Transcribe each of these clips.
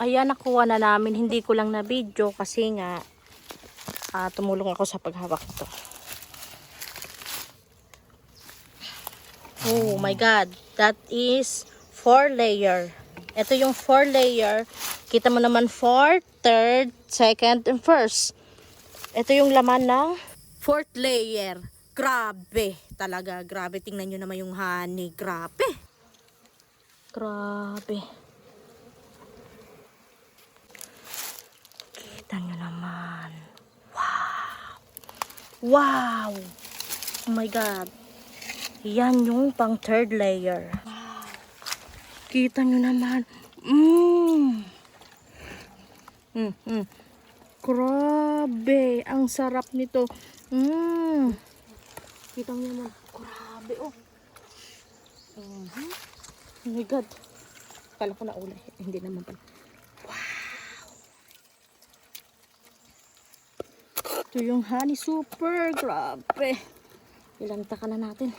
Ayan, nakuha na namin. Hindi ko lang na video kasi nga tumulong ako sa paghawak ito. Oh my God. That is 4 layer. Ito yung 4 layer. Kita mo naman 4, 3rd, 2nd, and 1st. Ito yung laman ng 4th layer. Grabe. Talaga, grabe. Tingnan nyo naman yung honey. Grabe. Grabe. Kita nyo naman. Wow. Wow. Oh my God. Yan yung pang 3rd layer. Wow. Kita nyo naman. Grabe. Ang sarap nito. Kita nyo naman. Grabe oh. Oh my God. Kala ko na ulay. Hindi naman pala. Wow. Ito yung honey super. Grabe. Ilanta ka na natin.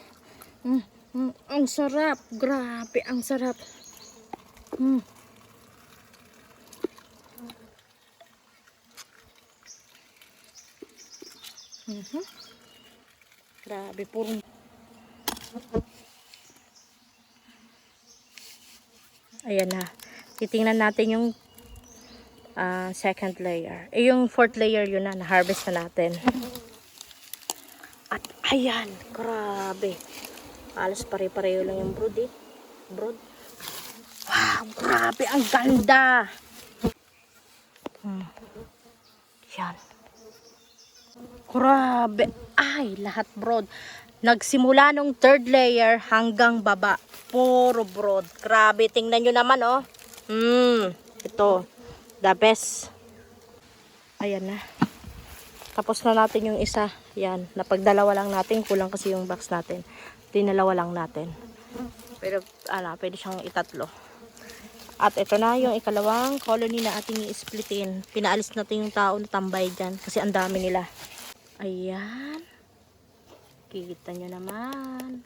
Ang sarap. Grabe. Ang sarap. Grabe. Puro. Ayan na. Titingnan natin yung 2nd layer. Yung 4th layer yun na. Na-harvest na natin. At ayan. Grabe. Alas pare-pareho lang yung brood eh. Brood. Wow. Grabe. Ang ganda. Yan. Grabe. Ay. Lahat brood. Nagsimula nung 3rd layer hanggang baba. Puro brood. Grabe. Tingnan nyo naman oh. Ito. The best. Ayan na. Tapos na natin yung isa. Yan. Napagdalawa lang natin. Kulang kasi yung box natin. Dinalawa lang natin. Pero pwede siyang itatlo. At ito na yung ikalawang colony na ating i-splitin. Pinaalis natin yung tao na tambay dyan. Kasi ang dami nila. Ayan. Kita nyo naman.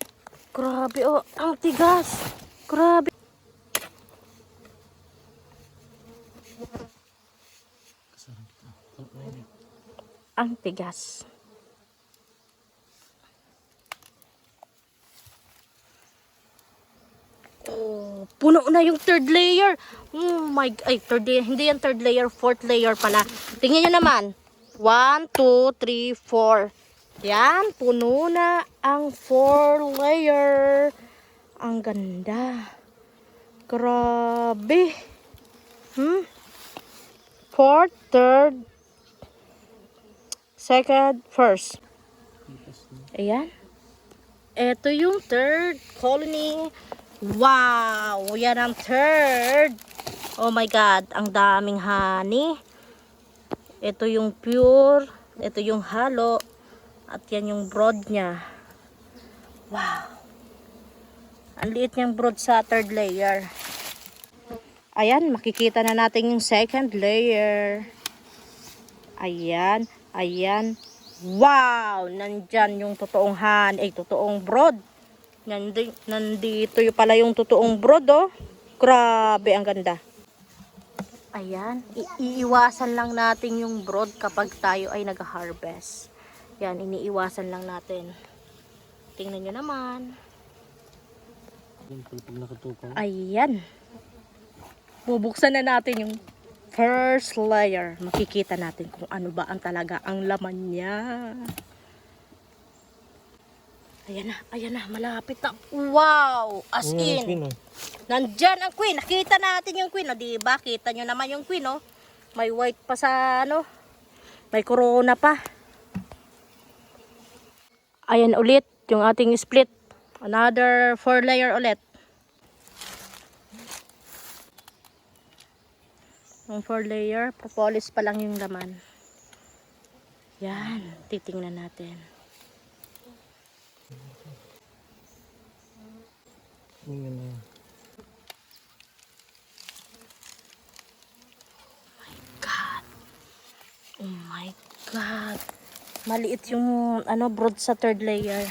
Grabe oh. Ang tigas. Grabe. Ang tigas. Oh, puno na yung 3rd layer. Oh my, ay, 3rd layer. Hindi yan 3rd layer, 4th layer pala. Tingnan nyo naman. 1, 2, 3, 4. Yan, puno na ang 4 layer. Ang ganda. Grabe. 4th, 3rd, 2nd, 1st. Ayan. Ito yung 3rd colony. Wow! Yan ang 3rd. Oh my God. Ang daming honey. Ito yung pure. Ito yung halo. At yan yung brood niya. Wow! Ang liit niyang brood sa 3rd layer. Ayan. Makikita na natin yung 2nd layer. Ayan. Ayan. Wow! Nandyan yung totoong honey. Totoong brood. Nandito yung pala yung totoong brood oh. Grabe, ang ganda. Ayan, iiwasan lang natin yung brood kapag tayo ay nag-harvest. Yan, iniiwasan lang natin. Tingnan nyo naman. Ayan. Bubuksan na natin yung 1st layer. Makikita natin kung ano ba ang talaga ang laman niya. Ayan na, malapit na. Wow! As in. Nandyan ang queen. Nakita natin yung queen. O, diba? Kita nyo naman yung queen, oh. May white pa sa, may corona pa. Ayan ulit, yung ating split. Another 4 layer ulit. Yung 4 layer, propolis pa lang yung laman. Yan, titingnan natin. Oh my God. Maliit yung brood sa 3rd layer.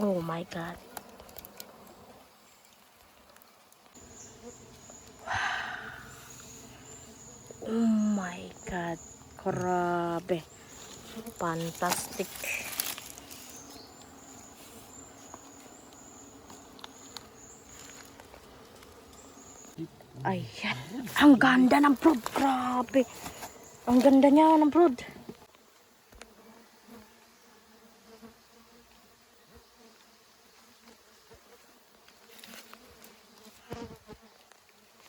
Oh my God. God. Grabe. Fantastic. Ayan. Ang ganda ng brood. Grabe. Ang ganda niya ng brood.